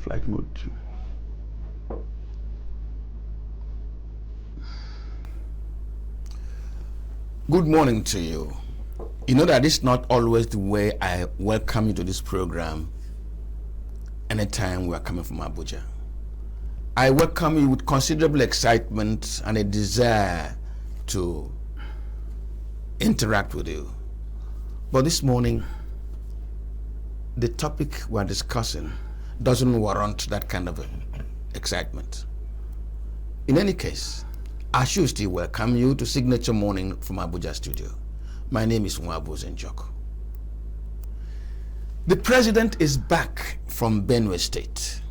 Flight mode 2. Good morning to you. You know that it's not always the way I welcome you to this program anytime we are coming from Abuja. I welcome you with considerable excitement and a desire to interact with you. But this morning, the topic we're discussing doesn't warrant that kind of excitement. In any case, I should still welcome you to Signature Morning from Abuja studio. My name is Nwabu Zenjok. The president is back from Benue State.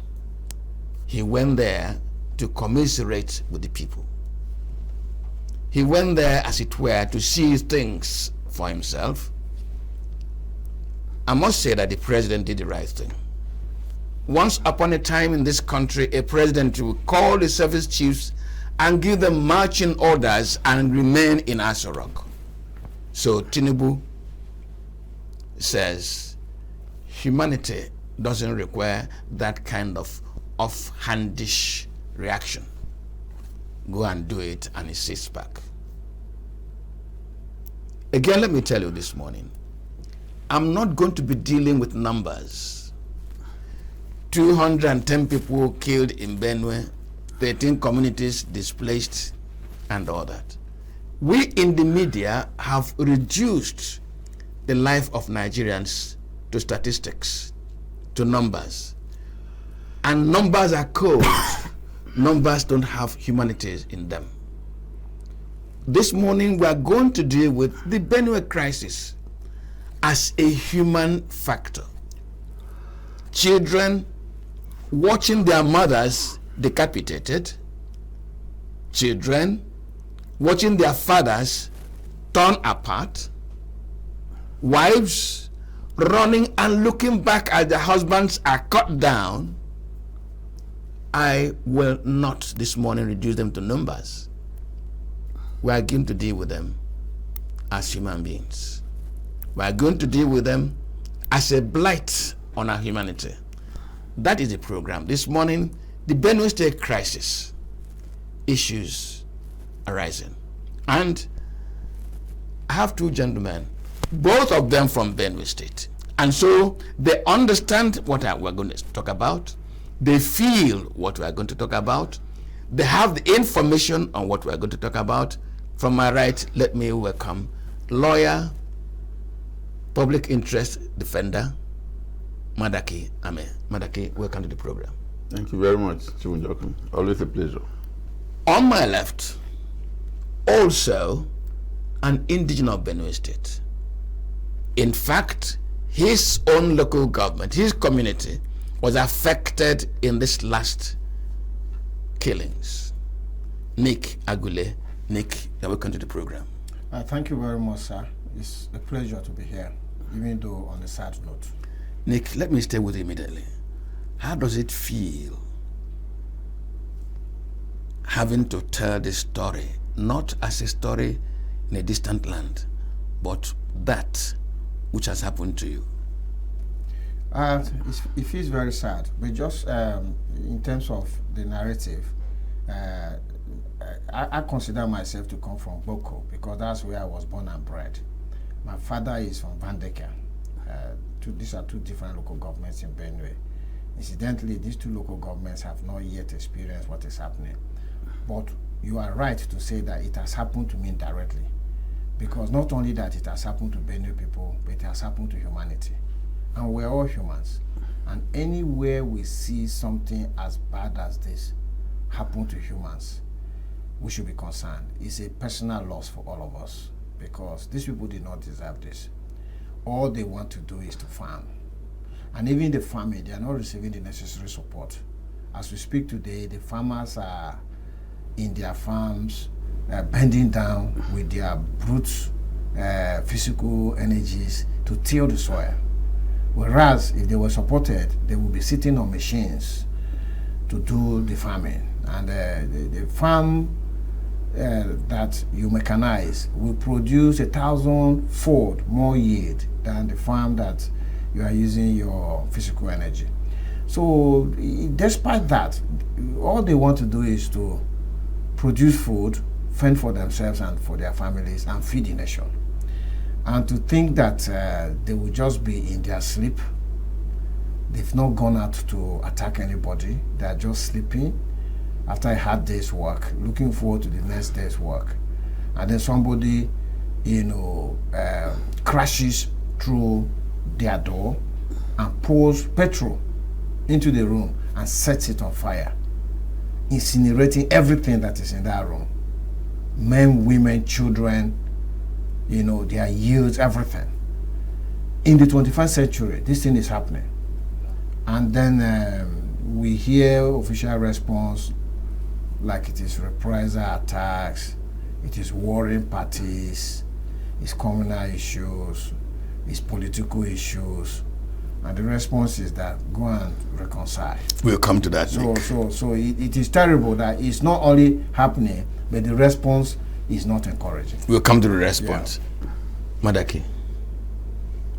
He went there to commiserate with the people. He went there, as it were, to see things for himself. I must say that the president did the right thing. Once upon a time in this country, a president would call the service chiefs and give them marching orders and remain in Asorok. So Tinubu says humanity doesn't require that kind of offhandish reaction. Go and do it, and he sits back. Again, let me tell you this morning, I'm not going to be dealing with numbers. 210 people killed in Benue, 13 communities displaced, and all that. We in the media have reduced the life of Nigerians to statistics, to numbers. And numbers are cold. Numbers don't have humanities in them. This morning we are going to deal with the Benue crisis as a human factor. Children watching their mothers decapitated, children watching their fathers torn apart, wives running and looking back as their husbands are cut down. I will not this morning reduce them to numbers. We are going to deal with them as human beings. We are going to deal with them as a blight on our humanity. That is the program. This morning, the Benue State crisis, issues arising. And I have two gentlemen, both of them from Benue State. And so they understand what we're going to talk about. They feel what we're going to talk about. They have the information on what we're going to talk about. From my right, let me welcome lawyer, public interest defender, Madaki Ame. Madaki, welcome to the program. Thank you very much, Chimunjoku. Always a pleasure. On my left, also an indigenous of Benue State. In fact, his own local government, his community, was affected in this last killings. Nick Agule. Nick, welcome to the program. Thank you very much, sir. It's a pleasure to be here, even though on a sad note. Nick, let me stay with you immediately. How does it feel having to tell this story, not as a story in a distant land, but that which has happened to you? It feels very sad, but just in terms of the narrative, I consider myself to come from Boko because that's where I was born and bred. My father is from Vandeka. These are two different local governments in Benue. Incidentally, these two local governments have not yet experienced what is happening. But you are right to say that it has happened to me directly. Because not only that it has happened to Benue people, but it has happened to humanity. And we're all humans. And anywhere we see something as bad as this happen to humans, we should be concerned. It's a personal loss for all of us because these people did not deserve this. All they want to do is to farm. And even the farming, they are not receiving the necessary support. As we speak today, the farmers are in their farms, bending down with their brute physical energies to till the soil. Whereas if they were supported, they would be sitting on machines to do the farming. And the farm that you mechanize will produce 1,000-fold more yield than the farm that you are using your physical energy. So despite that, all they want to do is to produce food, fend for themselves and for their families, and feed the nation. And to think that they will just be in their sleep, they've not gone out to attack anybody, they are just sleeping after a hard day's work, looking forward to the next day's work. And then somebody, crashes through their door and pours petrol into the room and sets it on fire, incinerating everything that is in that room. Men, women, children, their youth, everything. In the 21st century, this thing is happening. And then we hear official response like it is reprisal attacks, it is warring parties, it's communal issues, it's political issues. And the response is that go and reconcile. We'll come to that. So it is terrible that it's not only happening, but the response is not encouraging. We'll come to the response. Yeah. Madaki,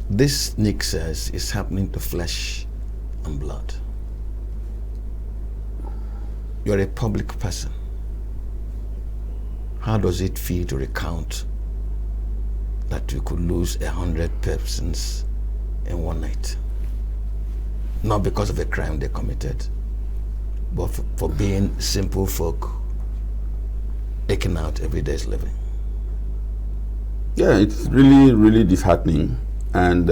this Nick says is happening to flesh and blood. You're a public person. How does it feel to recount that you could lose 100 persons in one night? Not because of a crime they committed, but for being simple folk taking out every day's living. Yeah, it's really, really disheartening. And,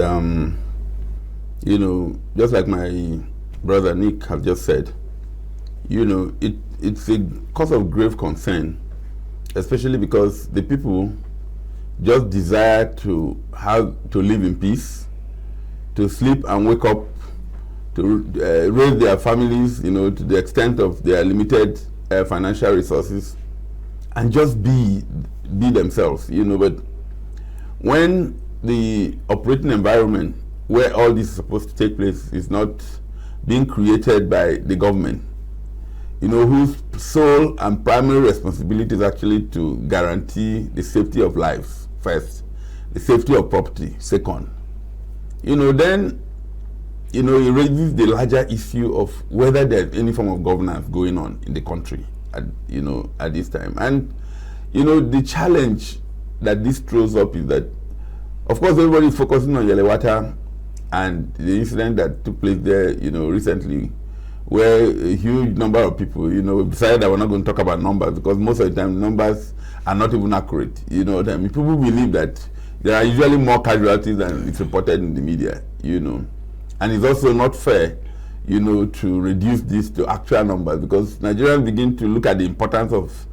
just like my brother Nick have just said, it's a cause of grave concern, especially because the people just desire to live in peace, to sleep and wake up, to raise their families, to the extent of their limited financial resources, and just be themselves, But when the operating environment where all this is supposed to take place is not being created by the government, whose sole and primary responsibility is actually to guarantee the safety of lives first, the safety of property second, then it raises the larger issue of whether there's any form of governance going on in the country at this time. And the challenge that this throws up is that, of course, everybody is focusing on Yelewata and the incident that took place there recently, where a huge number of people decided that we're not going to talk about numbers, because most of the time numbers are not even accurate. People believe that there are usually more casualties than it's reported in the media, and it's also not fair to reduce this to actual numbers, because Nigerians begin to look at the importance of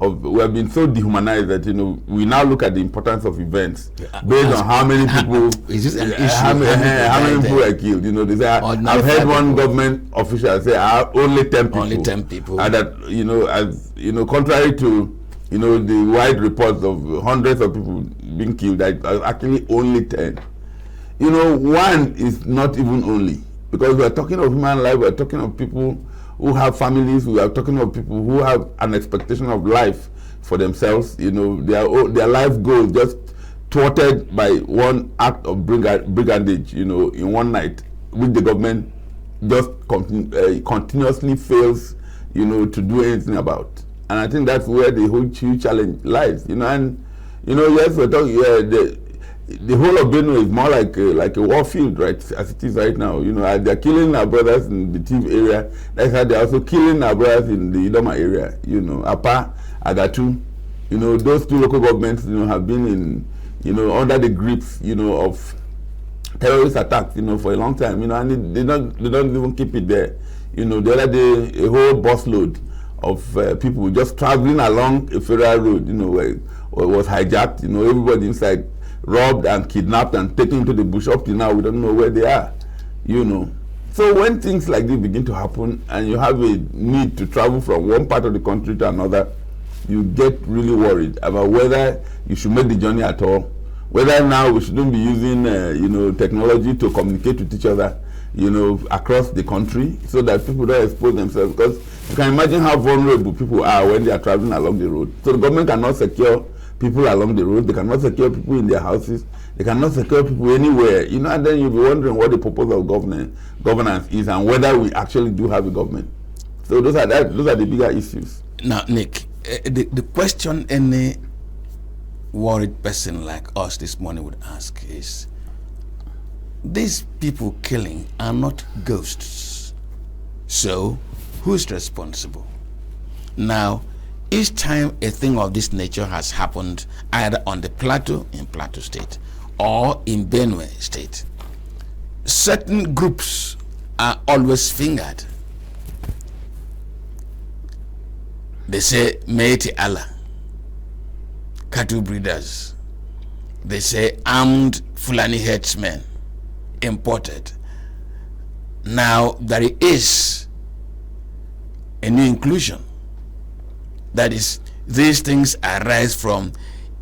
we have been so dehumanized that we now look at the importance of events based on how many people is this an issue? How many people are killed. They say, I've heard one government official say only 10 people. Only 10 people. And that contrary to the wide reports of hundreds of people being killed, that actually only 10. One is not even only, because we are talking of human life, we are talking of people who have families, we are talking of people who have an expectation of life for themselves. Their life goals just thwarted by one act of brigandage, in one night, which the government just continuously fails, to do anything about. And I think that's where the whole huge challenge lies. Yes, we're talking. The whole of Benue is more like a war field, right, as it is right now. They're killing our brothers in the Tiv area. That's how they're also killing our brothers in the Idoma area. Apa, Agatu. Those two local governments, have been in, under the grips, of terrorist attacks, for a long time. And they don't even keep it there. The other day, a whole busload of people just traveling along a federal road, where it was hijacked. Everybody inside, robbed and kidnapped and taken into the bush. Up to now, we don't know where they are, So when things like this begin to happen and you have a need to travel from one part of the country to another, you get really worried about whether you should make the journey at all, whether now we shouldn't be using, technology to communicate with each other, across the country, so that people don't expose themselves. Because you can imagine how vulnerable people are when they are traveling along the road. So the government cannot secure people along the road, they cannot secure people in their houses, They cannot secure people anywhere. You know, and then you'll be wondering what the purpose of governance is and whether we actually do have a government. So those are the bigger issues. Now, Nick, the question any worried person like us this morning would ask is, these people killing are not ghosts. So, who's responsible? Now, each time a thing of this nature has happened, either on the plateau in Plateau State or in Benue State, certain groups are always fingered. They say Meiti Allah, cattle breeders. They say armed Fulani herdsmen, imported. Now there is a new inclusion. That is, these things arise from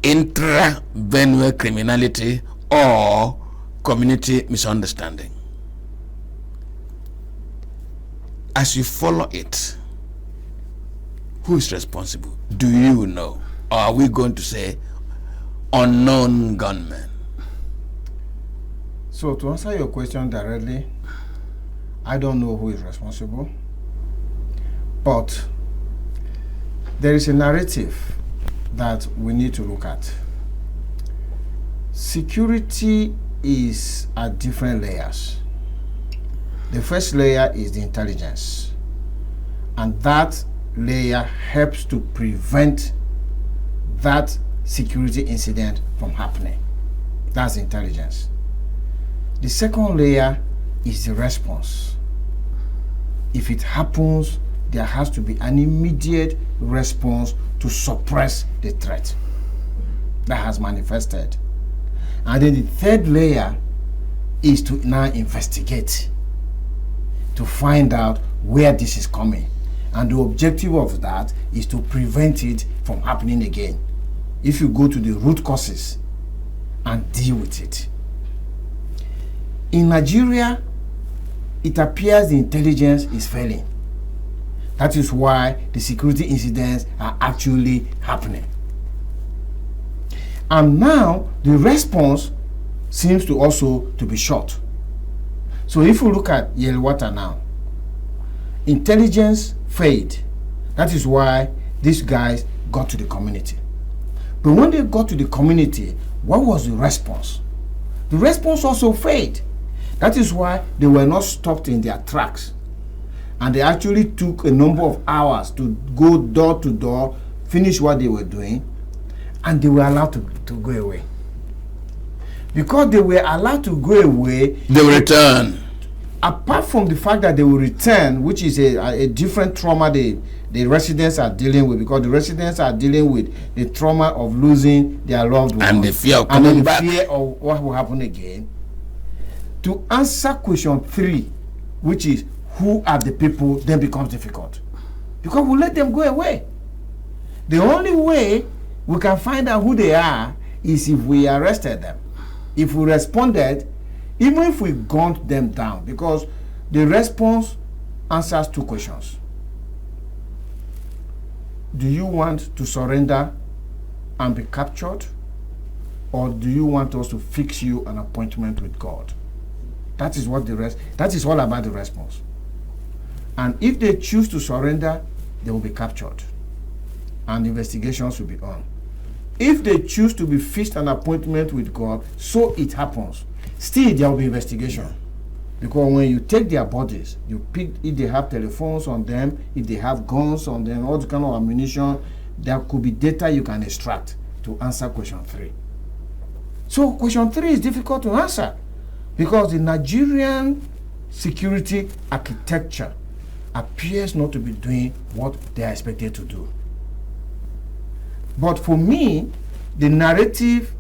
intra-Benue criminality or community misunderstanding. As you follow it, who is responsible? Do you know? Or are we going to say unknown gunmen? So to answer your question directly, I don't know who is responsible, but there is a narrative that we need to look at. Security is at different layers. The first layer is the intelligence, and that layer helps to prevent that security incident from happening. That's intelligence. The second layer is the response. If it happens, there has to be an immediate response to suppress the threat that has manifested. And then the third layer is to now investigate, to find out where this is coming. And the objective of that is to prevent it from happening again. If you go to the root causes and deal with it. In Nigeria, it appears the intelligence is failing. That is why the security incidents are actually happening. And now the response seems to also to be short. So if you look at Yelwata now, intelligence failed. That is why these guys got to the community. But when they got to the community, what was the response? The response also failed. That is why they were not stopped in their tracks. And they actually took a number of hours to go door to door, finish what they were doing, and they were allowed to go away. Because they were allowed to go away, they will return. Apart from the fact that they will return, which is a different trauma the residents are dealing with, because the residents are dealing with the trauma of losing their loved ones. And the fear of coming back. And the fear of what will happen again. To answer question 3, which is who are the people, then becomes difficult. Because we let them go away. The only way we can find out who they are is if we arrested them. If we responded, even if we gunned them down, because the response answers 2 questions. Do you want to surrender and be captured? Or do you want us to fix you an appointment with God? That is what that is all about the response. And if they choose to surrender, they will be captured. And investigations will be on. If they choose to be fixed an appointment with God, so it happens. Still, there will be investigation. Because when you take their bodies, you pick if they have telephones on them, if they have guns on them, all the kind of ammunition, there could be data you can extract to answer question 3. So question 3 is difficult to answer because the Nigerian security architecture appears not to be doing what they are expected to do. But for me, the narrative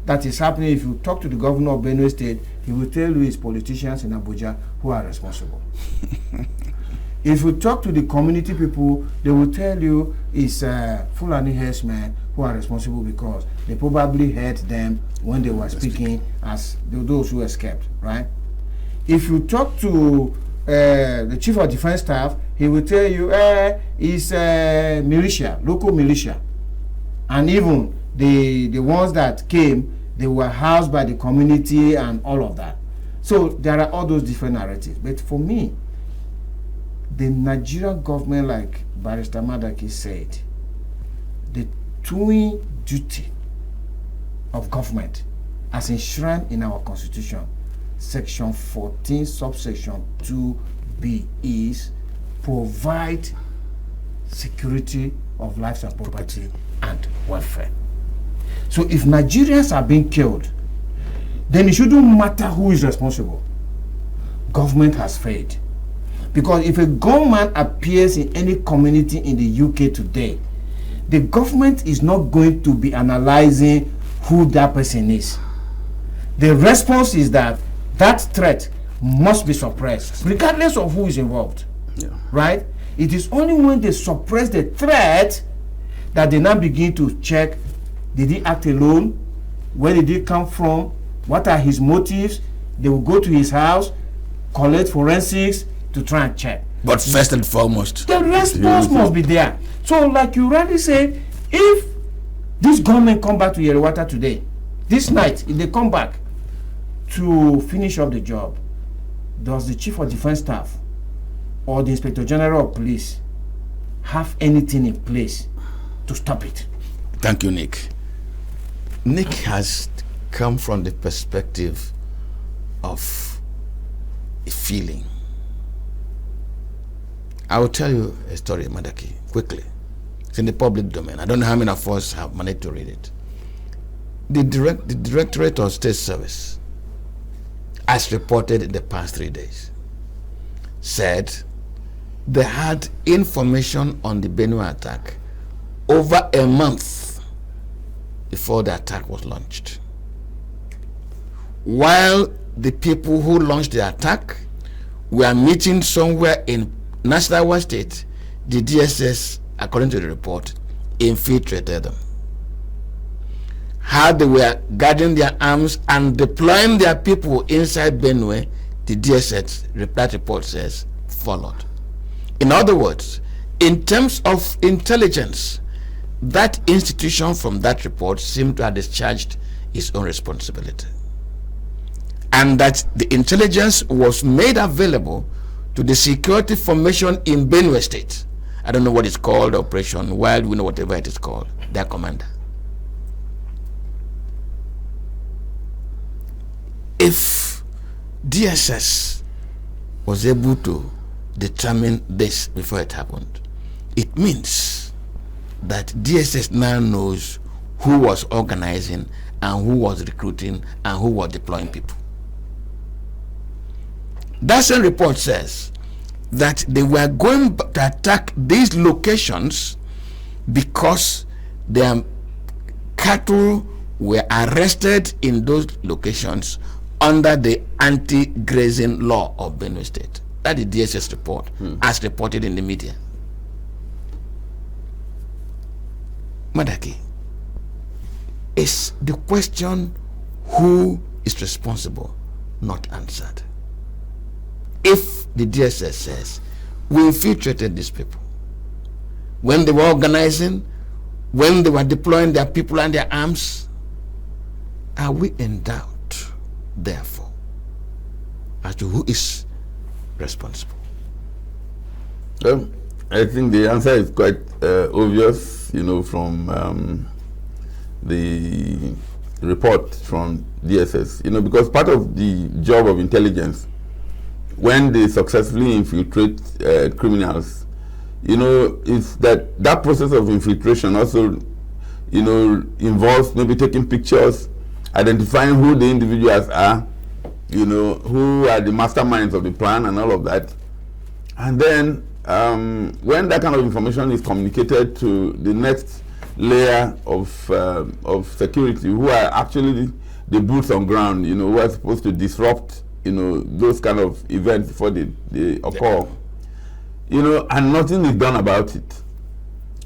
that is happening, if you talk to the governor of Benue State, he will tell you it's politicians in Abuja who are responsible. If you talk to the community people, they will tell you it's Fulani herdsmen who are responsible because they probably heard them when they were speaking as those who escaped, right? If you talk to the chief of defense staff, he will tell you it's militia, local militia. And even the ones that came, they were housed by the community and all of that. So there are all those different narratives. But for me, the Nigerian government, like Barrister Madaki said, the twin duty of government as enshrined in our constitution, section 14 subsection 2b, is provide security of lives and property and welfare. So if Nigerians are being killed, then it shouldn't matter who is responsible. Government has failed. Because if a gunman appears in any community in the UK today, the government is not going to be analyzing who that person is. The response is that that threat must be suppressed, regardless of who is involved. Yeah. Right? It is only when they suppress the threat that they now begin to check, did he act alone? Where did he come from? What are his motives? They will go to his house, collect forensics to try and check. But first and foremost, the response must be there. So like you rightly said, if this government come back to Yerewata today, this night, if they come back to finish up the job, does the Chief of Defense Staff or the Inspector General of Police have anything in place to stop it? Thank you, Nick. Nick has come from the perspective of a feeling. I will tell you a story, Madaki, quickly. It's in the public domain. I don't know how many of us have managed to read it. The Directorate of State Service, as reported in the past 3 days, said they had information on the Benue attack over a month before the attack was launched. While the people who launched the attack were meeting somewhere in Nasarawa State, the DSS, according to the report, infiltrated them. How they were guarding their arms and deploying their people inside Benue, the DSS, that report says, followed. In other words, in terms of intelligence, that institution from that report seemed to have discharged its own responsibility. And that the intelligence was made available to the security formation in Benue State. I don't know what it's called, Operation Wild, we know whatever it is called, their commander. If DSS was able to determine this before it happened, it means that DSS now knows who was organizing and who was recruiting and who was deploying people. That same report says that they were going to attack these locations because their cattle were arrested in those locations under the anti-grazing law of Benue State. That is DSS report, as reported in the media. Madaki, is the question who is responsible not answered? If the DSS says, we infiltrated these people, when they were organizing, when they were deploying their people and their arms, are we in doubt, therefore, as to who is responsible? I think the answer is quite obvious, from the report from DSS, because part of the job of intelligence, when they successfully infiltrate criminals, is that process of infiltration also, involves maybe taking pictures, identifying who the individuals are, who are the masterminds of the plan and all of that. And then when that kind of information is communicated to the next layer of security, who are actually the boots on ground, who are supposed to disrupt those kind of events before they occur, and nothing is done about it.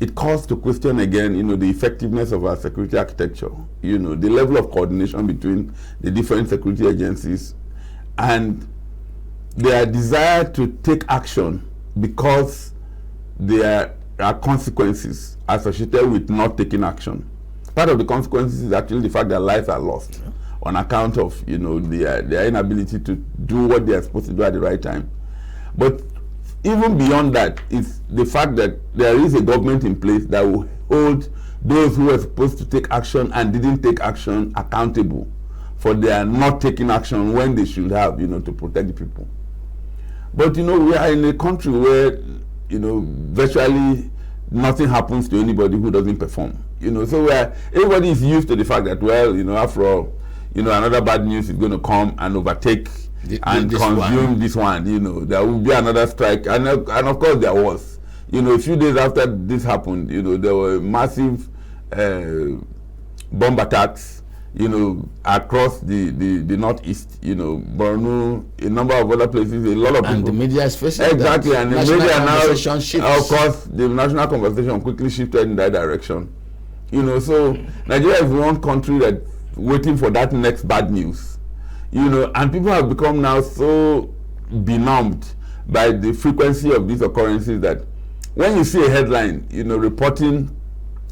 It calls to question again, the effectiveness of our security architecture, the level of coordination between the different security agencies, and their desire to take action because there are consequences associated with not taking action. part of the consequences is actually the fact that lives are lost on account of, you know, their inability to do what they are supposed to do at the right time. But even beyond that is the fact that there is a government in place that will hold those who were supposed to take action and didn't take action accountable for their not taking action when they should have, you know, to protect the people. But, you know, we are in a country where, you know, virtually nothing happens to anybody who doesn't perform. You know, so everybody is used to the fact that, well, you know, after all, you know, another bad news is going to come and overtake and consume this one. You know, there will be another strike, and of course there was. You know, a few days after this happened, you know, there were massive bomb attacks, you know, across the northeast, you know, Borno, a number of other places, a lot of people. And the media is facing exactly, that. And the media now, of course, the national conversation quickly shifted in that direction. You know, so Nigeria is one country that waiting for that next bad news. You know, and people have become now so benumbed by the frequency of these occurrences that when you see a headline, you know, reporting,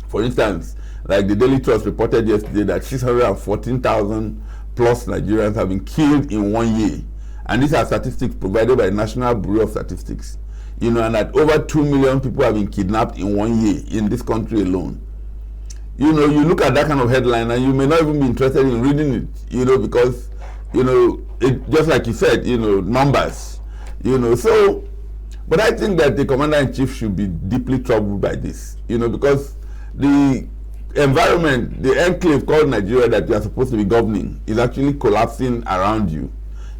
for instance, like the Daily Trust reported yesterday that 614,000 plus Nigerians have been killed in 1 year. And these are statistics provided by the National Bureau of Statistics. You know, and that over 2 million people have been kidnapped in 1 year in this country alone. You know, you look at that kind of headline and you may not even be interested in reading it, you know, because, you know, it just like you said, you know, numbers, you know. So, but I think that the commander-in-chief should be deeply troubled by this, you know, because the environment, the enclave called Nigeria that you are supposed to be governing is actually collapsing around you.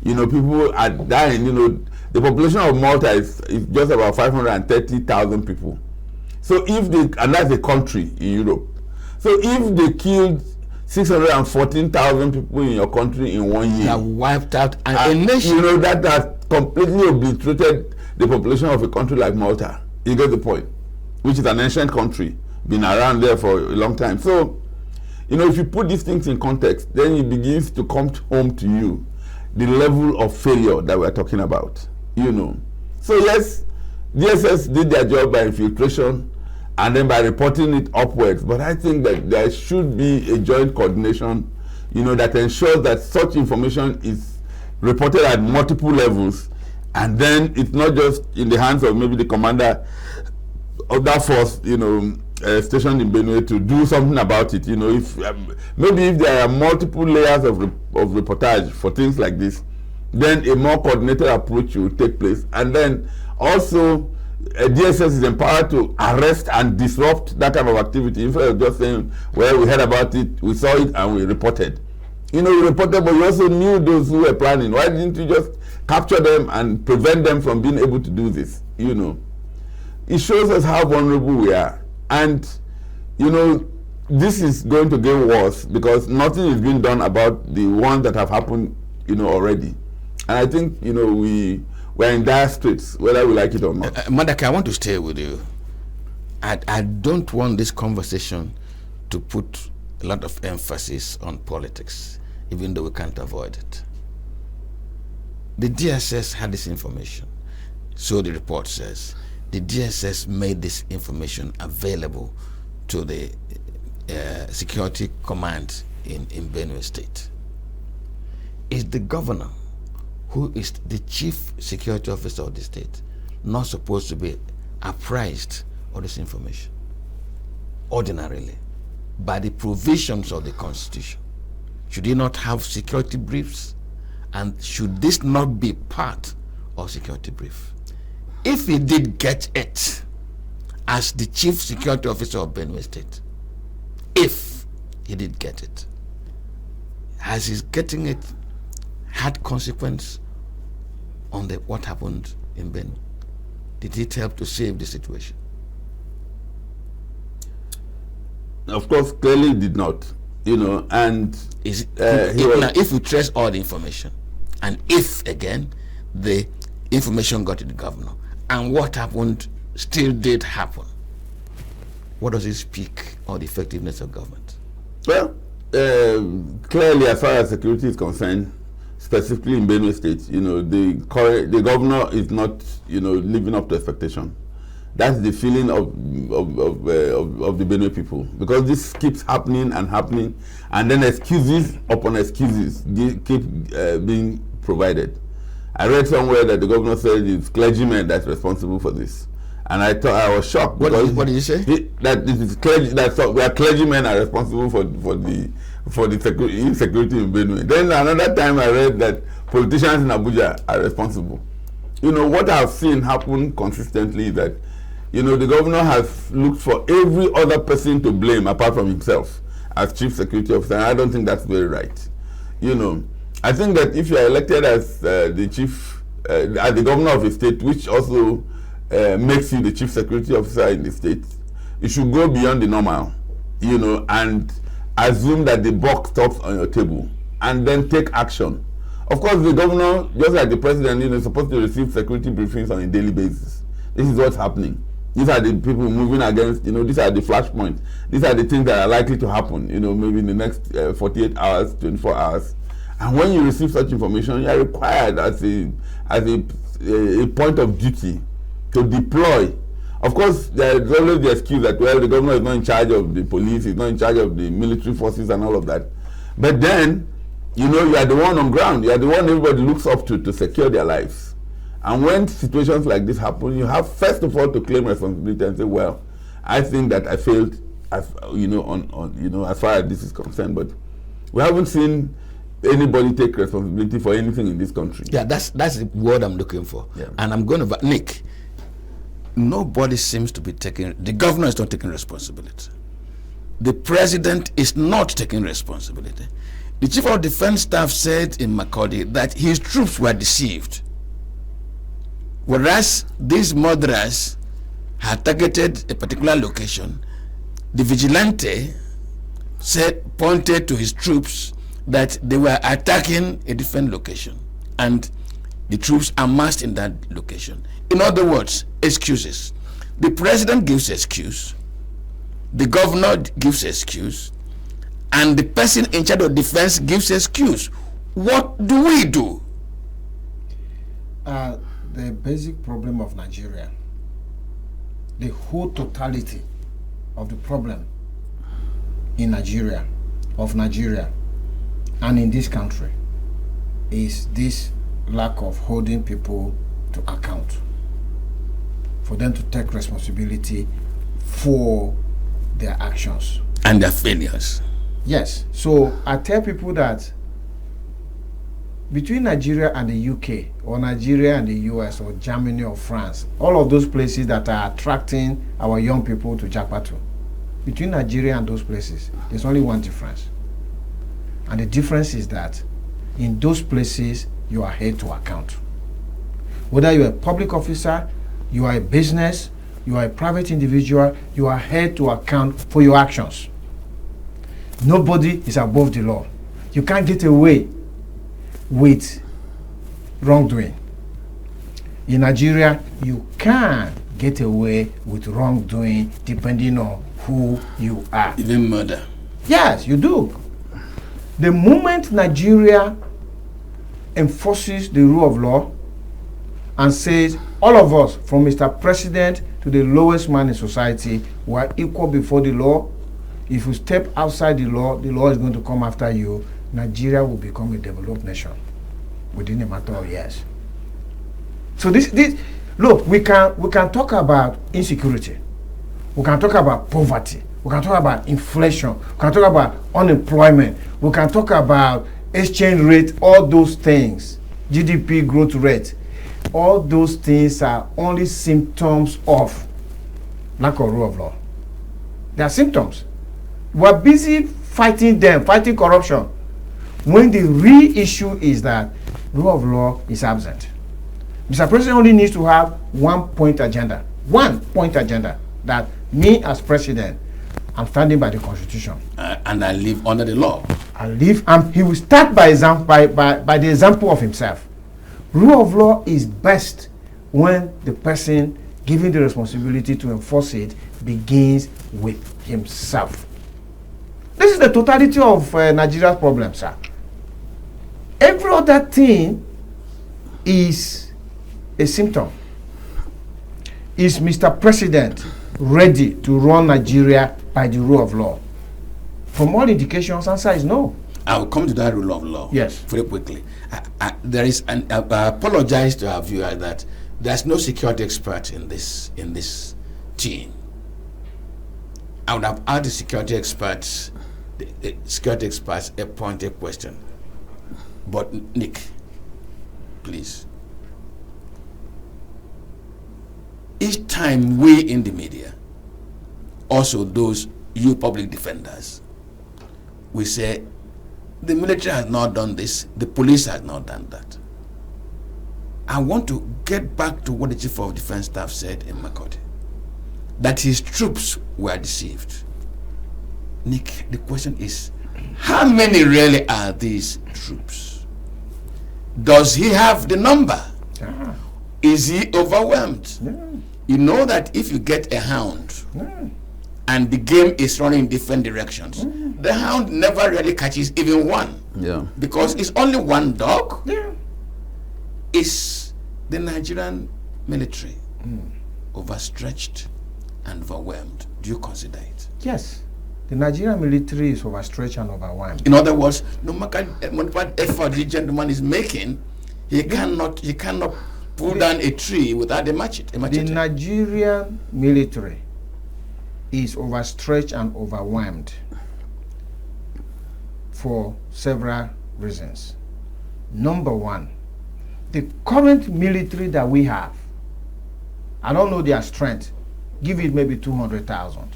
You know, people are dying. You know, the population of Malta is just about 530,000 people. So if they, and that's a country in Europe. So if they killed 614,000 people in your country in 1 year, that wiped out a nation. You know, that has completely obliterated the population of a country like Malta. You get the point, which is an ancient country, been around there for a long time. So, you know, if you put these things in context, then it begins to come home to you the level of failure that we're talking about, you know. So yes, DSS did their job by infiltration and then by reporting it upwards, but I think that there should be a joint coordination, you know, that ensures that such information is reported at multiple levels, and then it's not just in the hands of maybe the commander of that force, you know, stationed in Benue to do something about it. You know, if maybe if there are multiple layers of reportage for things like this, then a more coordinated approach will take place. And then also DSS is empowered to arrest and disrupt that kind of activity instead of just saying, well, we heard about it, we saw it, and we reported. You know, you reported, but you also knew those who were planning. Why didn't you just capture them and prevent them from being able to do this? You know, it shows us how vulnerable we are. And, you know, this is going to get worse because nothing is being done about the ones that have happened, you know, already. And I think, you know, we're in dire straits, whether we like it or not. Madaka, I want to stay with you. I don't want this conversation to put a lot of emphasis on politics, even though we can't avoid it. The DSS had this information. So the report says. The DSS made this information available to the security command in Benue State. Is the governor, who is the chief security officer of the state, not supposed to be apprised of this information ordinarily by the provisions of the Constitution? Should he not have security briefs? And should this not be part of security brief? If he did get it as the chief security officer of Benue State, if he did get it, has his getting it had consequence on what happened in Benue? Did it help to save the situation? Of course, clearly it did not. You know, and now, if we trace all the information, and if again the information got to the governor, and what happened still did happen, what does it speak of the effectiveness of government? Well, clearly, as far as security is concerned, specifically in Benue State, you know, the governor is not, you know, living up to expectation. That's the feeling of the Benue people, because this keeps happening and happening, and then excuses upon excuses keep being provided. I read somewhere that the governor said it's clergymen that's responsible for this, and I thought, I was shocked. What did you say? That it is where clergymen are responsible for the insecurity in Benue. Then another time I read that politicians in Abuja are responsible. You know, what I've seen happen consistently is that, you know, the governor has looked for every other person to blame apart from himself as chief security officer. And I don't think that's very right. You know, I think that if you are elected as the chief, as the governor of a state, which also makes you the chief security officer in the state, you should go beyond the normal, you know, and assume that the buck stops on your table and then take action. Of course, the governor, just like the president, you know, is supposed to receive security briefings on a daily basis. This is what's happening. These are the people moving against, you know, these are the flashpoints. These are the things that are likely to happen, you know, maybe in the next 48 hours, 24 hours. And when you receive such information, you are required as a point of duty to deploy. Of course, there is always the excuse that, well, the governor is not in charge of the police, he's not in charge of the military forces and all of that. But then, you know, you are the one on ground. You are the one everybody looks up to secure their lives. And when situations like this happen, you have first of all to claim responsibility and say, well, I think that I failed, you know, on you know, as far as this is concerned. But we haven't seen anybody take responsibility for anything in this country. Yeah, that's the word I'm looking for. Yeah. And I'm going to, Nick, nobody seems to be taking, the governor is not taking responsibility. The president is not taking responsibility. The chief of defense staff said in Makurdi that his troops were deceived, whereas these murderers had targeted a particular location. The vigilante pointed to his troops that they were attacking a different location, and the troops amassed in that location. In other words, excuses. The president gives excuse, the governor gives excuse, and the person in charge of defense gives excuse. What do we do? The basic problem of Nigeria, the whole totality of the problem in Nigeria, and in this country, is this lack of holding people to account, for them to take responsibility for their actions and their failures. Yes. So I tell people that between Nigeria and the UK, or Nigeria and the US, or Germany or France, all of those places that are attracting our young people to Jakpatu, between Nigeria and those places, there's only one difference. And the difference is that in those places, you are held to account. Whether you're a public officer, you are a business, you are a private individual, you are held to account for your actions. Nobody is above the law. You can't get away with wrongdoing. In Nigeria, you can get away with wrongdoing depending on who you are. Even murder. Yes, you do. The moment Nigeria enforces the rule of law and says all of us, from Mr. President to the lowest man in society, we are equal before the law. If you step outside the law is going to come after you. Nigeria will become a developed nation within a matter of years. So this look, we can talk about insecurity, we can talk about poverty, we can talk about inflation, we can talk about unemployment, we can talk about exchange rate, all those things, GDP growth rate. All those things are only symptoms of lack of rule of law. They are symptoms. We're busy fighting them, fighting corruption, when the real issue is that rule of law is absent. Mr. President only needs to have one point agenda, that me as president, I'm standing by the Constitution. And I live under the law. I live, and he will start by the example of himself. Rule of law is best when the person given the responsibility to enforce it begins with himself. This is the totality of Nigeria's problem, sir. Every other thing is a symptom. is Mr. President ready to run Nigeria by the rule of law? From all indications, answer is no. I'll come to that rule of law. Yes. Very quickly. There is I apologize to our viewer that there's no security expert in this team. I would have asked the security experts a pointed question. But Nick, please. Each time we in the media, also those you public defenders, we say the military has not done this, the police has not done that. I want to get back to what the Chief of Defense Staff said in Makoti, that his troops were deceived. Nick, the question is, how many really are these troops? Does he have the number? Is he overwhelmed? You know that if you get a hound and the game is running in different directions, the hound never really catches even one. Yeah. Because it's only one dog. Yeah. Is the Nigerian military overstretched and overwhelmed? Do you consider it? Yes. The Nigerian military is overstretched and overwhelmed. In other words, no matter what effort the gentleman is making, he cannot pull down a tree without a machete. The Nigerian military is overstretched and overwhelmed for several reasons. Number one, the current military that we have, I don't know their strength, give it maybe 200,000.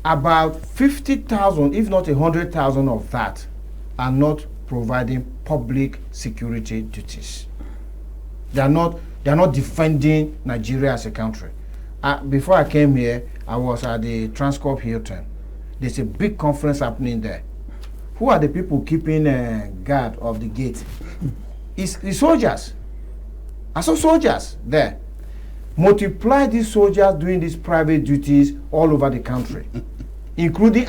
About 50,000, if not 100,000 of that, are not providing public security duties. They are not defending Nigeria as a country. Before I came here, I was at the Transcorp Hilton. There's a big conference happening there. Who are the people keeping guard of the gate? It's soldiers. I saw soldiers there. Multiply these soldiers doing these private duties all over the country, including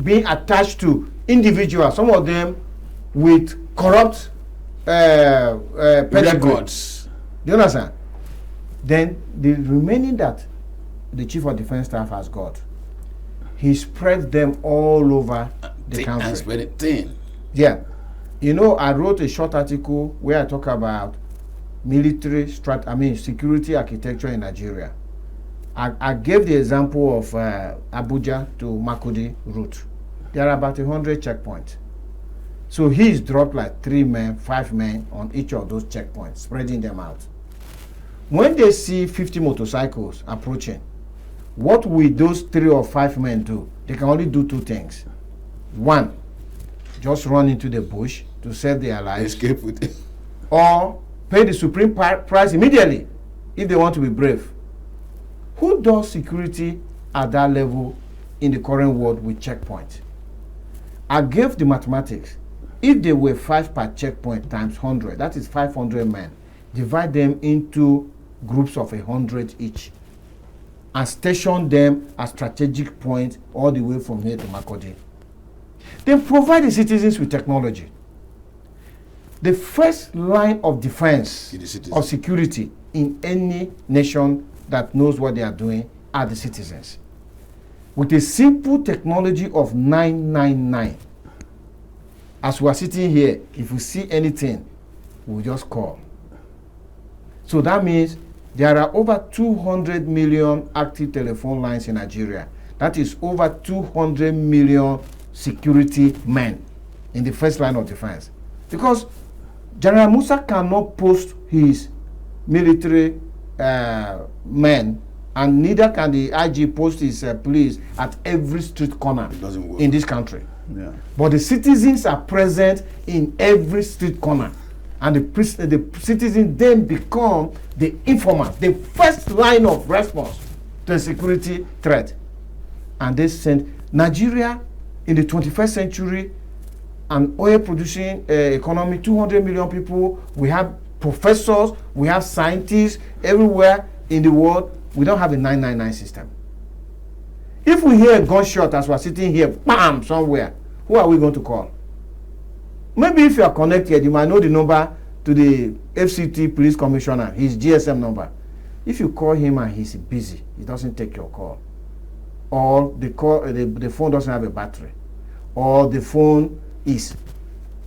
being attached to individuals, some of them with corrupt records. Do you understand? Then the remaining that the Chief of Defense Staff has got, he spread them all over the country. And spread it thin. Yeah. You know, I wrote a short article where I talk about security architecture in Nigeria. I gave the example of Abuja to Makudi route. There are about 100 checkpoints. So he's dropped like 3 men, 5 men on each of those checkpoints, spreading them out. When they see 50 motorcycles approaching, what will those 3 or 5 men do? They can only do 2 things. One, just run into the bush to save their lives. Escape with it. Or pay the supreme price immediately if they want to be brave. Who does security at that level in the current world with checkpoints? I gave the mathematics. If there were 5 per checkpoint times 100, that is 500 men. Divide them into groups of 100 each and station them at strategic points all the way from here to Makodi. Then provide the citizens with technology. The first line of defense or security in any nation that knows what they are doing are the citizens. With a simple technology of 999, as we are sitting here, if we see anything, we'll just call. So that means there are over 200 million active telephone lines in Nigeria. That is over 200 million security men in the first line of defense. Because General Musa cannot post his military men, and neither can the IG post his police at every street corner in this country. Yeah. But the citizens are present in every street corner. And the citizens then become the informants, the first line of response to a security threat. And they send Nigeria in the 21st century, an oil-producing economy, 200 million people. We have professors, we have scientists everywhere in the world. We don't have a 999 system. If we hear a gunshot as we're sitting here, bam, somewhere, who are we going to call? Maybe if you are connected, you might know the number to the FCT police commissioner, his GSM number. If you call him and he's busy, he doesn't take your call, or the phone doesn't have a battery, or the phone is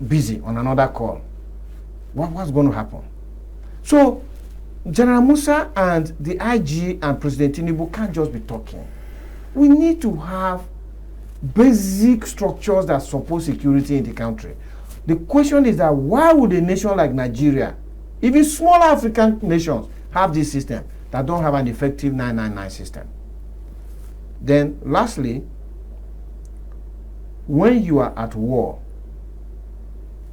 busy on another call, what's going to happen? So General Musa and the IG and President Tinubu can't just be talking. We need to have basic structures that support security in the country. The question is that why would a nation like Nigeria, even smaller African nations, have this system that don't have an effective 999 system? Then lastly, when you are at war,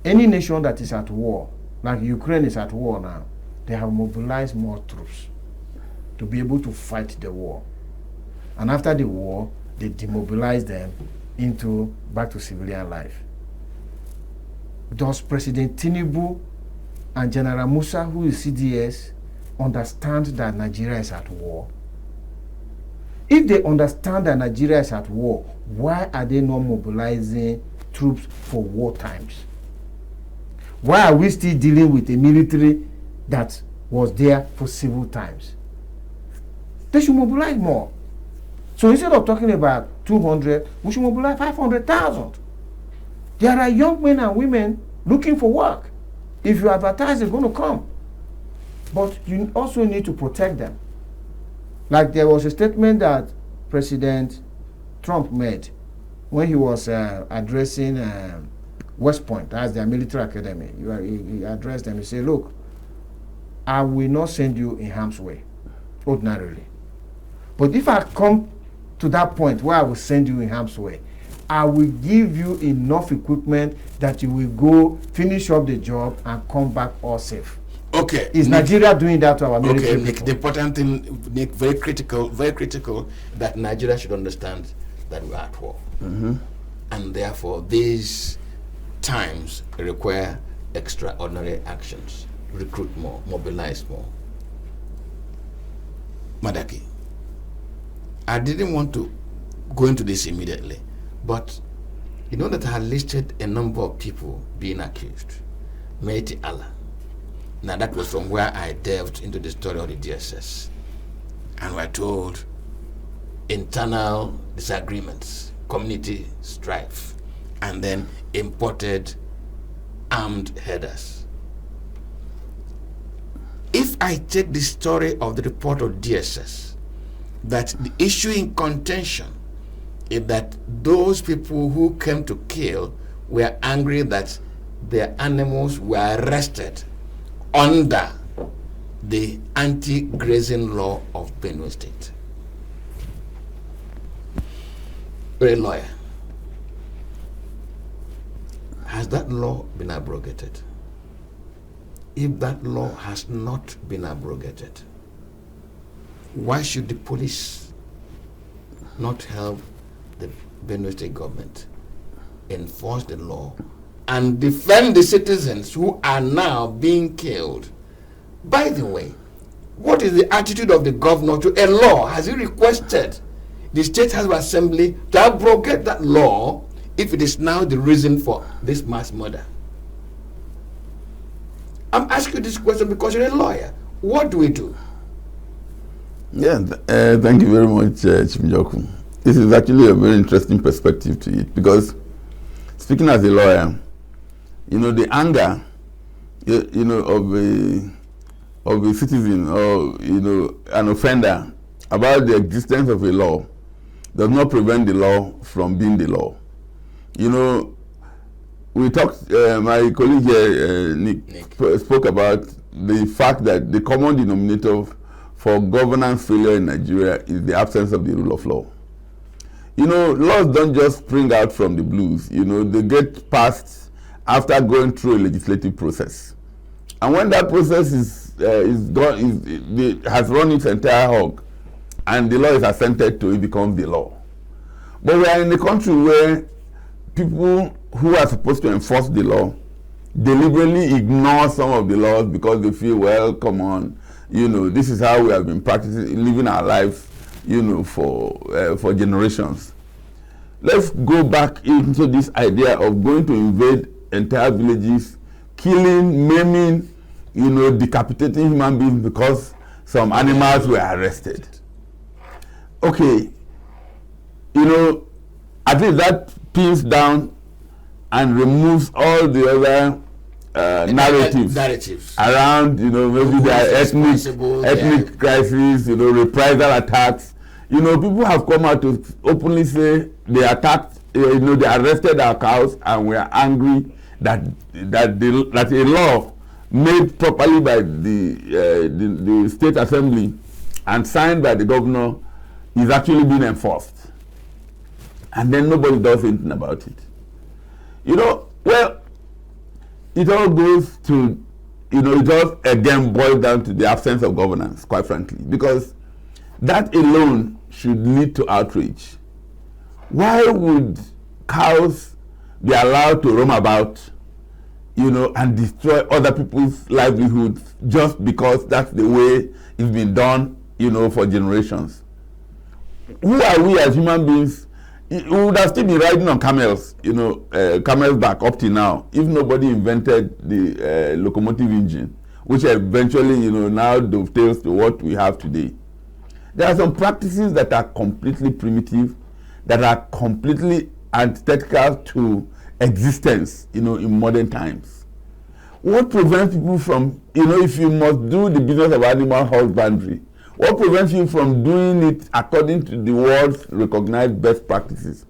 any nation that is at war, like Ukraine is at war now, they have mobilized more troops to be able to fight the war. And after the war, they demobilize them back to civilian life. Does President Tinubu and General Musa, who is CDS, understand that Nigeria is at war? If they understand that Nigeria is at war, why are they not mobilizing troops for war times? Why are we still dealing with a military that was there for civil times? They should mobilize more. So instead of talking about 200, we should mobilize 500,000. There are young men and women looking for work. If you advertise, they're going to come. But you also need to protect them. Like there was a statement that President Trump made when he was addressing West Point, that's their military academy. He addressed them. He said, look, I will not send you in harm's way, ordinarily. But if I come to that point where I will send you in harm's way, I will give you enough equipment that you will go finish up the job and come back all safe. Okay. Is Nigeria doing that to our military? Okay, Nick, the important thing, Nick, very critical, that Nigeria should understand that we are at war. And therefore, these times require extraordinary actions. Recruit more, mobilize more. Madaki, I didn't want to go into this immediately, but you know that I listed a number of people being accused. Meiti Allah. Now that was from where I delved into the story of the DSS. And we're told internal disagreements, community strife, and then imported armed headers. If I take the story of the report of DSS, that the issue in contention is that those people who came to kill were angry that their animals were arrested under the anti-grazing law of Benue State. You're a lawyer. Has that law been abrogated? If that law has not been abrogated, why should the police not help the Benue State government enforce the law and defend the citizens who are now being killed? By the way, what is the attitude of the governor to a law? Has he requested the State House of Assembly to abrogate that law if it is now the reason for this mass murder? I'm asking you this question because you're a lawyer. What do we do? Yeah, thank you very much, Chimjoku. This is actually a very interesting perspective to it, because speaking as a lawyer, you know, the anger, you know, of a citizen or, you know, an offender about the existence of a law does not prevent the law from being the law. You know, we talked, my colleague here, Nick, spoke about the fact that the common denominator for governance failure in Nigeria is the absence of the rule of law. You know, laws don't just spring out from the blues. You know, they get passed after going through a legislative process. And when that process has run its entire hog and the law is assented to, it becomes the law. But we are in a country where people who are supposed to enforce the law deliberately ignore some of the laws because they feel, well, come on, you know, this is how we have been practicing, living our lives, you know, for generations. Let's go back into this idea of going to invade entire villages, killing, maiming, you know, decapitating human beings because some animals were arrested. Okay, you know, at least that pins down and removes all the other narratives around, you know, maybe there are ethnic crises, you know, reprisal attacks. You know, people have come out to openly say they attacked, you know, they arrested our cows and we are angry that a law made properly by the state assembly and signed by the governor is actually being enforced. And then nobody does anything about it. You know, well, it all goes to, you know, it all again boils down to the absence of governance, quite frankly, because that alone should lead to outrage. Why would cows be allowed to roam about, you know, and destroy other people's livelihoods just because that's the way it's been done, you know, for generations? Who are we as human beings? We would have still been riding on camels, you know, camels back up till now, if nobody invented the locomotive engine, which eventually, you know, now dovetails to what we have today. There are some practices that are completely primitive, that are completely antithetical to existence, you know, in modern times. What prevents people from, you know, if you must do the business of animal husbandry, what prevents you from doing it according to the world's recognized best practices,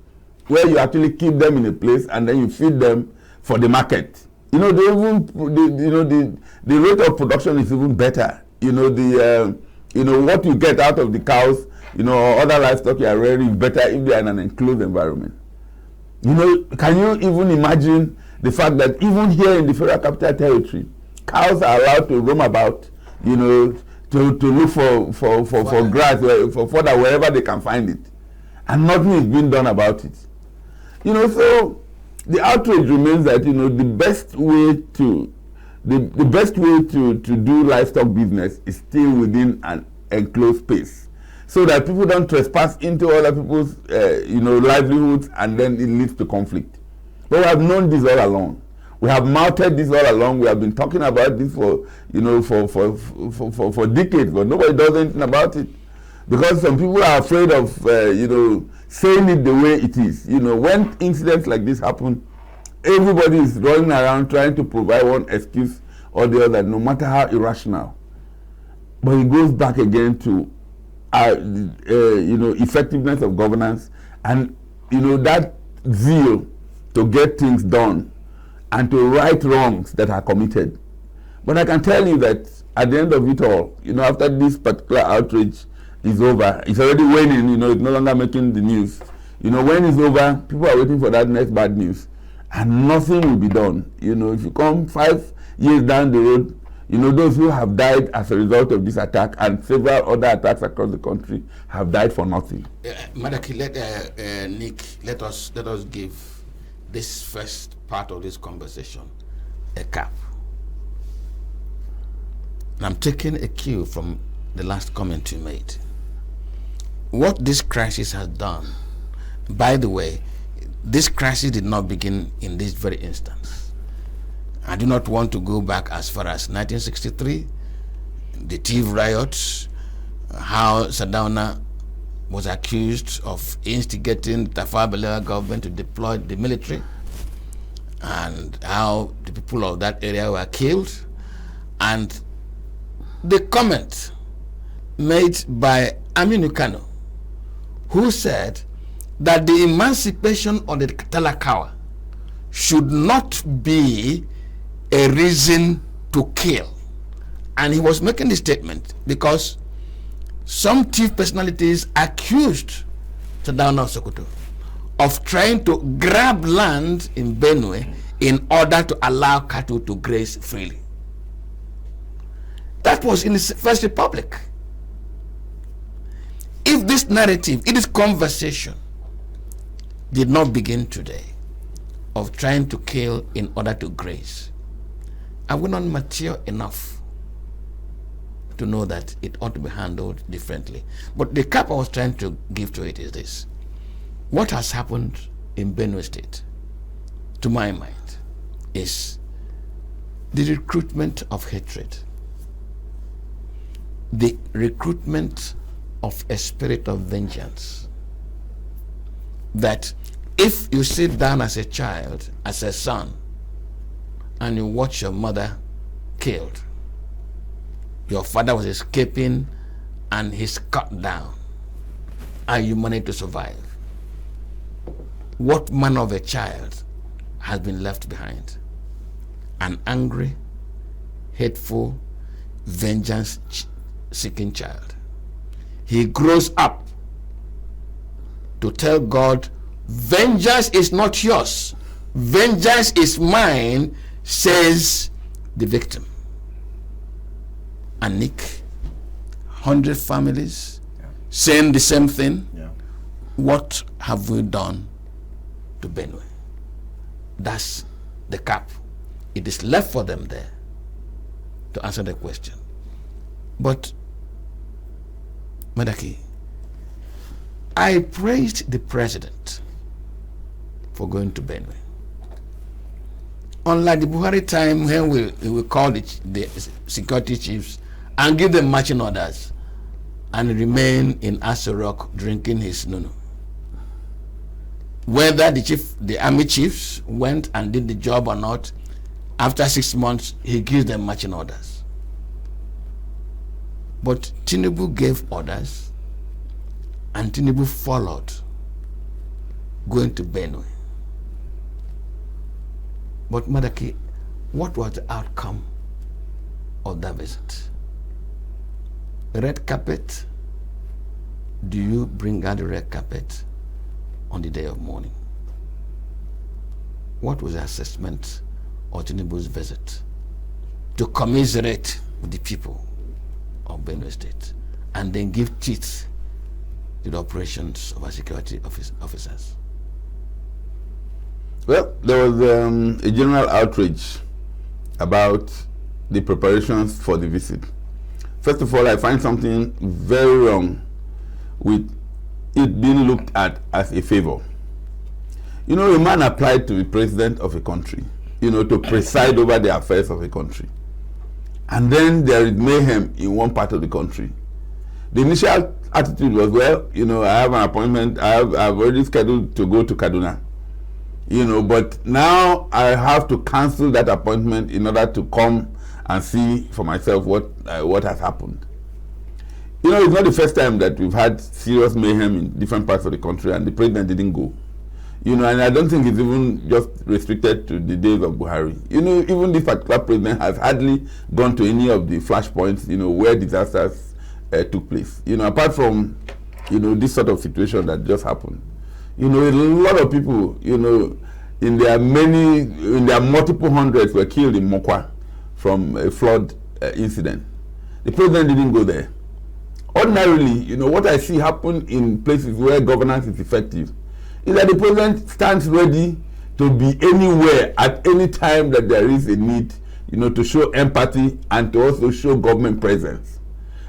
where you actually keep them in a place and then you feed them for the market? You know, the rate of production is even better. You know, you know, what you get out of the cows, you know, or other livestock you are rearing is better if they are in an enclosed environment. You know, can you even imagine the fact that even here in the Federal Capital Territory, cows are allowed to roam about, you know, to look for grass, for fodder wherever they can find it, and nothing is being done about it. You know, so the outrage remains that, you know, the best way to do livestock business is still within an enclosed space, so that people don't trespass into other people's you know, livelihoods, and then it leads to conflict. But we have known this all along. We have mounted this all along. We have been talking about this for, you know, for decades, but nobody does anything about it, because some people are afraid of you know, saying it the way it is. You know, when incidents like this happen, everybody is running around trying to provide one excuse or the other, no matter how irrational. But it goes back again to you know, effectiveness of governance, and, you know, that zeal to get things done and to right wrongs that are committed. But I can tell you that at the end of it all, you know, after this particular outrage is over, it's already waning, you know, it's no longer making the news. You know, when it's over, people are waiting for that next bad news, and nothing will be done. You know, if you come 5 years down the road, you know, those who have died as a result of this attack and several other attacks across the country have died for nothing. Madaki, Nick, let us give this first part of this conversation a cap. And I'm taking a cue from the last comment you made. What this crisis has done, by the way, this crisis did not begin in this very instance. I do not want to go back as far as 1963, the Tiv riots, how Sardauna was accused of instigating the Tafawa Balewa government to deploy the military, and how the people of that area were killed, and the comment made by Aminu Kano, who said that the emancipation of the Talakawa should not be a reason to kill. And he was making this statement because some chief personalities accused Sardauna Sokoto of trying to grab land in Benue in order to allow cattle to graze freely. That was in the First Republic. If this narrative, if this conversation did not begin today of trying to kill in order to graze, are we not mature enough to know that it ought to be handled differently? But the cap I was trying to give to it is this. What has happened in Benue State, to my mind, is the recruitment of hatred, the recruitment of a spirit of vengeance. That if you sit down as a child, as a son, and you watch your mother killed, your father was escaping and he's cut down, and you managed to survive, what manner of a child has been left behind? An angry, hateful, vengeance-seeking child. He grows up to tell God, vengeance is not yours, vengeance is mine, says the victim. And Nick, 100 families saying the same thing. Yeah. What have we done to Benue? That's the cap. It is left for them there to answer the question. But, Madaki, I praised the president for going to Benue. Unlike the Buhari time when we call the security chiefs and give them marching orders and remain in Aso Rock drinking his nunu. Whether the army chiefs went and did the job or not, after 6 months, he gives them marching orders. But Tinubu gave orders, and Tinubu followed, going to Benue. But Madaki, what was the outcome of that visit? The red carpet? Do you bring out the red carpet on the day of mourning? What was the assessment of Tinubu's visit to commiserate with the people of Benue State and then give teeth to the operations of our security officers? Well, there was a general outrage about the preparations for the visit. First of all, I find something very wrong with it being looked at as a favor. You know, a man applied to be president of a country, you know, to preside over the affairs of a country. And then there is mayhem in one part of the country. The initial attitude was, well, you know, I have an appointment, I've already scheduled to go to Kaduna. You know, but now I have to cancel that appointment in order to come and see for myself what has happened. You know, it's not the first time that we've had serious mayhem in different parts of the country and the president didn't go. You know, and I don't think it's even just restricted to the days of Buhari. You know, even this particular president has hardly gone to any of the flashpoints, you know, where disasters took place. You know, apart from, you know, this sort of situation that just happened. You know, a lot of people, you know, in their multiple hundreds were killed in Mokwa from a flood incident. The president didn't go there. Ordinarily, you know, what I see happen in places where governance is effective is that the president stands ready to be anywhere at any time that there is a need, you know, to show empathy and to also show government presence.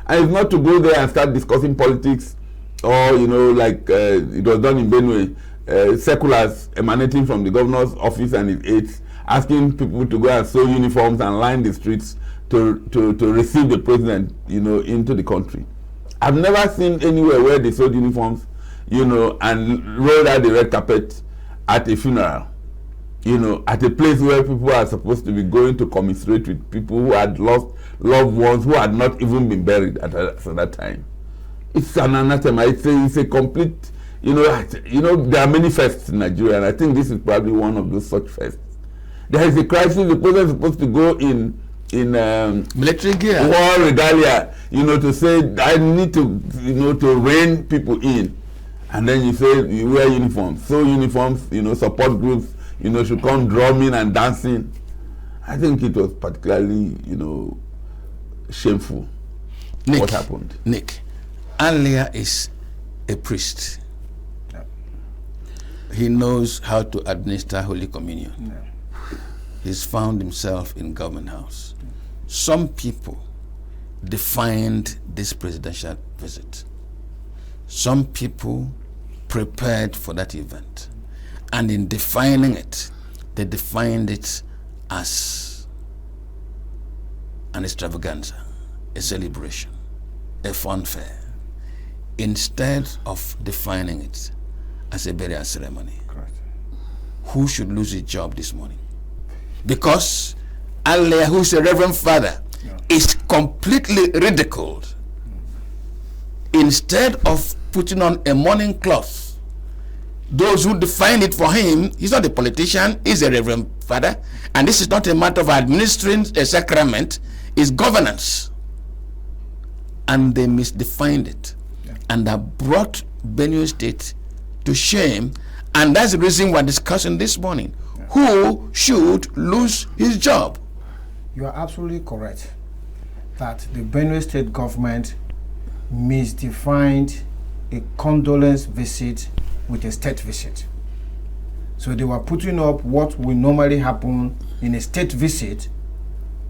And it's not to go there and start discussing politics or, you know, like it was done in Benue, circulars emanating from the governor's office and his aides asking people to go and sew uniforms and line the streets to receive the president, you know, into the country. I've never seen anywhere where they sewed uniforms, you know, and rolled out the red carpet at a funeral, you know, at a place where people are supposed to be going to commiserate with people who had lost loved ones who had not even been buried at that time. It's an anathema. It's a complete, you know, there are many fests in Nigeria, and I think this is probably one of those such fests. There is a crisis. The president is supposed to go in military gear, war regalia, you know, to say I need to, you know, to rein people in, and then you say you wear uniforms, sew uniforms, you know, support groups, you know, should come drumming and dancing. I think it was particularly, you know, shameful. Nick, what happened. Nick, Alia is a priest. Yeah. He knows how to administer Holy Communion. Yeah. He's found himself in government house. Some people defined this presidential visit. Some people prepared for that event. And in defining it, they defined it as an extravaganza, a celebration. a fun fair instead of defining it as a burial ceremony. Correct. Who should lose his job this morning? Because Allah, who is a reverend father, is completely ridiculed. Instead of putting on a mourning cloth, those who define it for him, he's not a politician, he's a reverend father, and this is not a matter of administering a sacrament, it's governance. And they misdefined it, and have brought Benue State to shame, and that's the reason we're discussing this morning. Who should lose his job? You are absolutely correct that the Benue State government misdefined a condolence visit with a state visit. So they were putting up what will normally happen in a state visit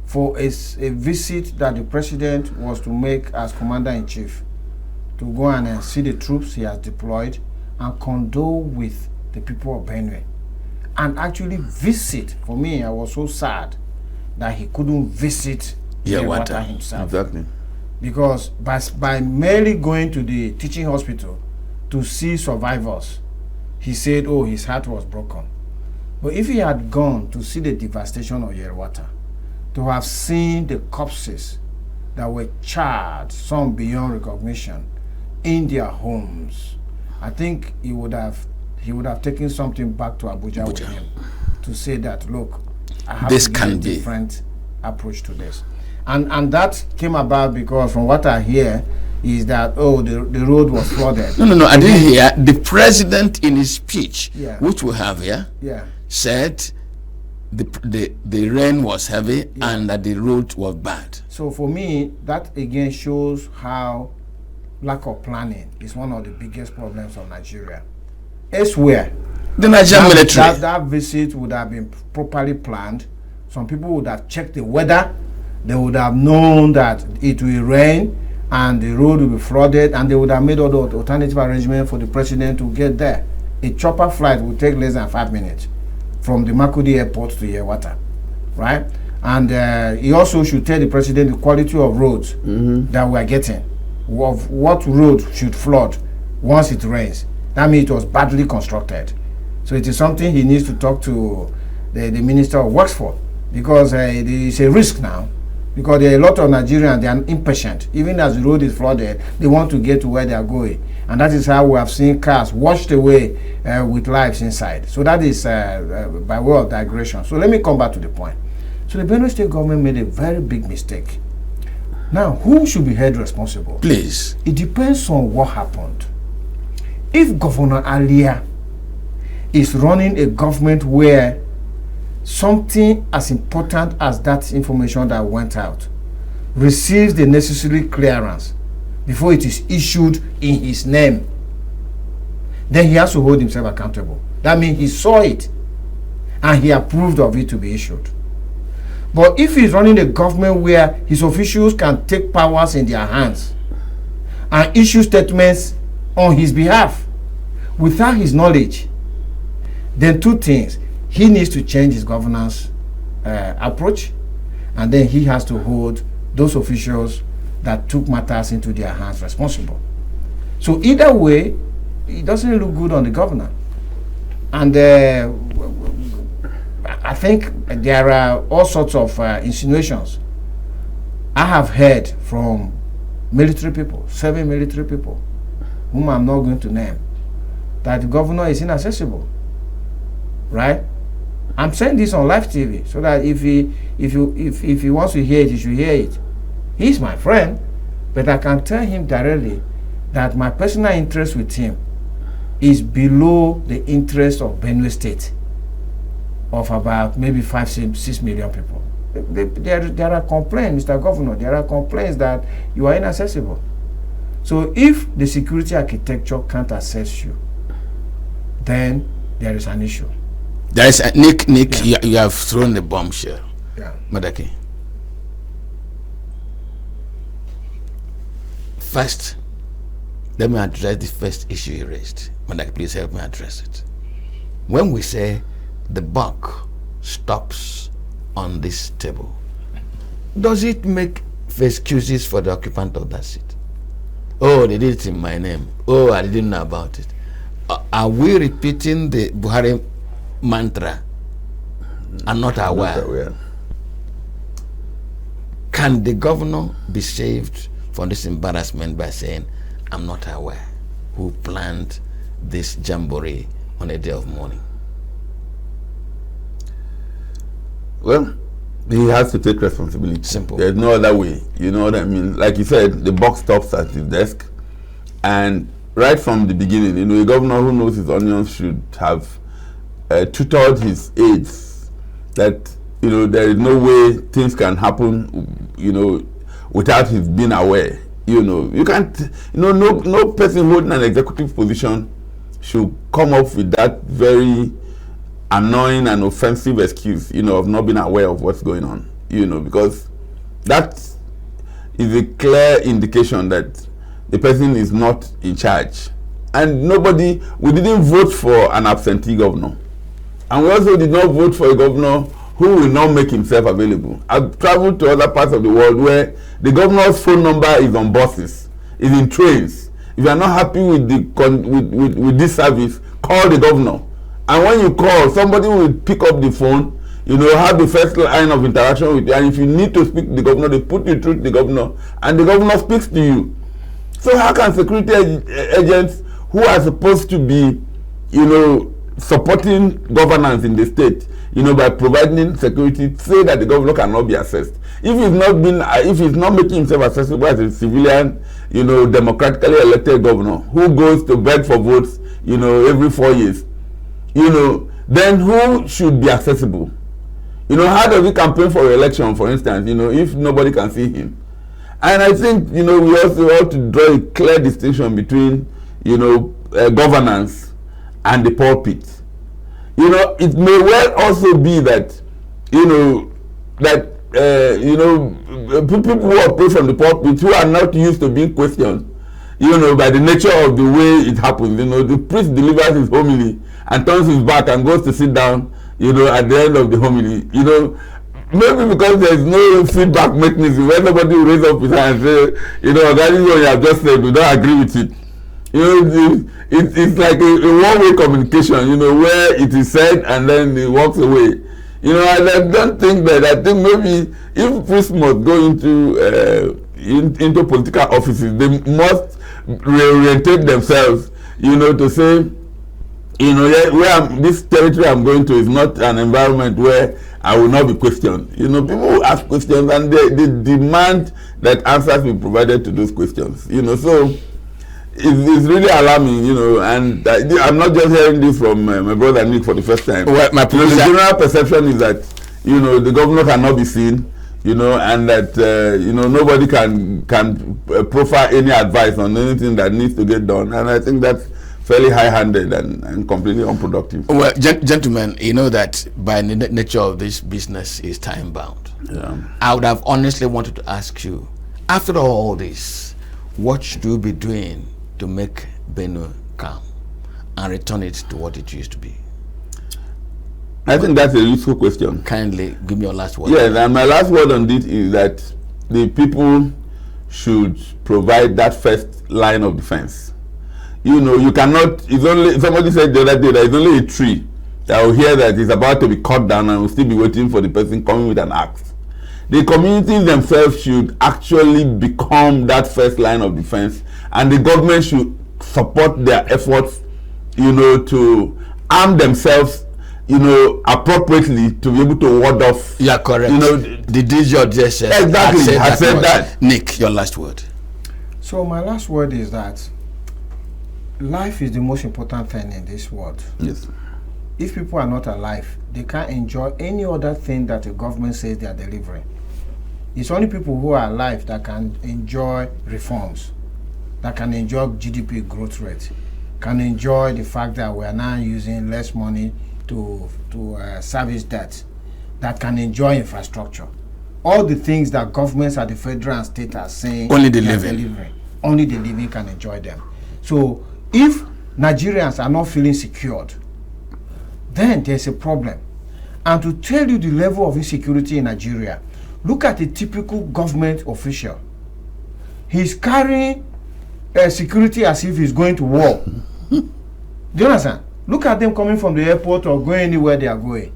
for a visit that the president was to make as commander-in-chief, to go and see the troops he has deployed and condole with the people of Benue. And actually visit. For me, I was so sad that he couldn't visit Yewata himself. Exactly. Because by merely going to the teaching hospital to see survivors, he said, oh, his heart was broken. But if he had gone to see the devastation of Yewata, to have seen the corpses that were charred, some beyond recognition, in their homes, I think he would have taken something back to Abuja with him to say that, look, I have this to give can a be different approach to this. And that came about because from what I hear is that, oh, the road was flooded. No, I didn't hear. The president in his speech, Yeah. which we have here, said the rain was heavy and that the road was bad. So for me, that again shows how lack of planning is one of the biggest problems of Nigeria. Elsewhere, The Nigerian military. that visit would have been properly planned. Some people would have checked the weather. They would have known that it will rain and the road will be flooded, and they would have made all the alternative arrangements for the president to get there. A chopper flight would take less than 5 minutes from the Makudi airport to Yewata, right? And he also should tell the president the quality of roads that we are getting, of what road should flood once it rains. That means it was badly constructed. So it is something he needs to talk to the Minister of Works for, because it is a risk now. Because there are a lot of Nigerians, they are impatient. Even as the road is flooded, they want to get to where they are going. And that is how we have seen cars washed away with lives inside. So that is by way of digression. So let me come back to the point. So the Benue State government made a very big mistake. Now, who should be held responsible? Please. It depends on what happened. If Governor Alia is running a government where something as important as that information that went out receives the necessary clearance before it is issued in his name, then he has to hold himself accountable. That means he saw it and he approved of it to be issued. But if he's running a government where his officials can take powers in their hands and issue statements on his behalf without his knowledge, then two things: he needs to change his governance approach, and then he has to hold those officials that took matters into their hands responsible. So either way, it doesn't look good on the governor. And I think there are all sorts of insinuations I have heard from military people, 7 military people, whom I'm not going to name, that the governor is inaccessible, right? I'm saying this on live TV so that if he wants to hear it, he should hear it. He's my friend, but I can tell him directly that my personal interest with him is below the interest of Benue State, of about maybe 5-6 million people. There are complaints, Mr. Governor, there are complaints that you are inaccessible. So if the security architecture can't assess you, then there is an issue. There is a, Nick, yeah. you have thrown the bombshell. Yeah. Madaki. First, let me address the first issue you raised. Madaki, please help me address it. When we say the buck stops on this table, does it make excuses for the occupant of that seat? Oh, they did it in my name. Oh, I didn't know about it. Are we repeating the Buhari mantra and not aware? Can the governor be saved from this embarrassment by saying, I'm not aware who planned this jamboree on a day of mourning? Well, he has to take responsibility. Simple. There's no other way. You know what I mean? Like you said, the buck stops at his desk. And right from the beginning, a governor who knows his onions should have tutored his aides that, there is no way things can happen, without his being aware. You can't, no person holding an executive position should come up with that very annoying and offensive excuse, of not being aware of what's going on, because that is a clear indication that the person is not in charge. And we didn't vote for an absentee governor. And we also did not vote for a governor who will not make himself available. I've traveled to other parts of the world where the governor's phone number is on buses, is in trains. If you are not happy with with this service, call the governor. And when you call, somebody will pick up the phone, have the first line of interaction with you. And if you need to speak to the governor, they put you through to the governor, and the governor speaks to you. So how can security agents who are supposed to be, supporting governance in the state, by providing security, say that the governor cannot be assessed? If he's not making himself accessible as a civilian, democratically elected governor who goes to beg for votes, every 4 years, then who should be accessible? How does he campaign for election, for instance, if nobody can see him? And I think, we also have to draw a clear distinction between, governance and the pulpit. It may well also be that, people who operate from the pulpit who are not used to being questioned, by the nature of the way it happens. The priest delivers his homily and turns his back and goes to sit down, at the end of the homily. Maybe because there is no feedback mechanism where nobody will raise up his hand and say, that is what you have just said, we don't agree with it. It's like a one-way communication, where it is said and then it walks away. I don't think that. I think maybe if priests must go into political offices, they must reorientate themselves, to say, this territory I'm going to is not an environment where I will not be questioned. People will ask questions and they demand that answers be provided to those questions. So it's really alarming, and I'm not just hearing this from my brother Nick for the first time. Well, the general perception is that, the governor cannot be seen, and that, nobody can proffer any advice on anything that needs to get done. And I think that's fairly high-handed and completely unproductive. Well, gentlemen, you know that by the nature of this business is time-bound. Yeah. I would have honestly wanted to ask you, after all this, what should we be doing to make Benue calm and return it to what it used to be? I think that's a useful question. Kindly give me your last word. Yes, and my last word on this is that the people should provide that first line of defense. You cannot, somebody said the other day that it's only a tree that will hear that it's about to be cut down and will still be waiting for the person coming with an axe. The communities themselves should actually become that first line of defense, and the government should support their efforts, to arm themselves, appropriately to be able to ward off. Yeah, correct. The DJ just said exactly. I said that. Nick, your last word. So my last word is that life is the most important thing in this world. Yes. If people are not alive, they can't enjoy any other thing that the government says they are delivering. It's only people who are alive that can enjoy reforms, that can enjoy GDP growth rate, can enjoy the fact that we are now using less money to service debt, that can enjoy infrastructure. All the things that governments at the federal and state are saying only the living. Only the living can enjoy them. So if Nigerians are not feeling secured, then there's a problem. And to tell you the level of insecurity in Nigeria, look at a typical government official. He's carrying security as if he's going to war. Do you understand? Look at them coming from the airport or going anywhere they are going.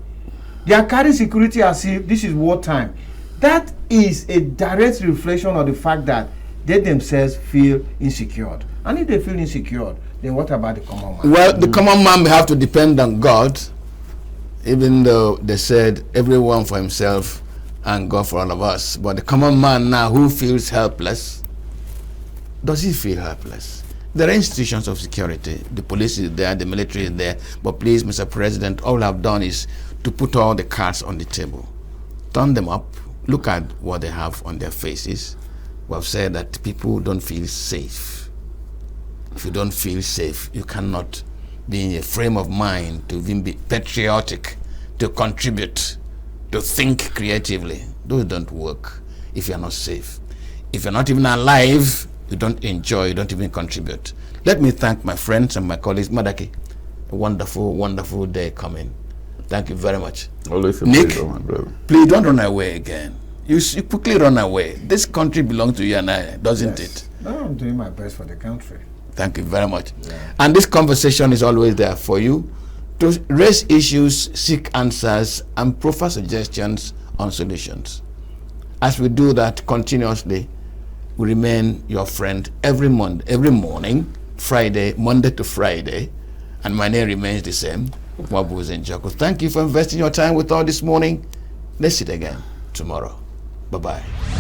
They are carrying security as if this is wartime. That is a direct reflection of the fact that they themselves feel insecure. And if they feel insecure, then what about the common man? Well, the common man will have to depend on God, even though they said everyone for himself and God for all of us. But the common man now who feels helpless, does he feel helpless? There are institutions of security. The police is there, the military is there. But please, Mr. President, all I've done is to put all the cards on the table. Turn them up. Look at what they have on their faces. We have said that people don't feel safe. If you don't feel safe, you cannot be in a frame of mind to even be patriotic, to contribute, to think creatively. Those don't work if you're not safe. If you're not even alive, you don't enjoy, you don't even contribute. Let me thank my friends and my colleagues. Madaki, a wonderful, wonderful day coming. Thank you very much. Always a Nick, pleasure, my brother. Please don't run away again. You quickly run away. This country belongs to you and I, doesn't it? No, I'm doing my best for the country. Thank you very much. Yeah. And this conversation is always there for you to raise issues, seek answers, and proffer suggestions on solutions. As we do that continuously, we remain your friend every morning, Friday, Monday to Friday, and my name remains the same, Mabuz Njoko. Thank you for investing your time with us this morning. Let's see it again tomorrow. Bye-bye.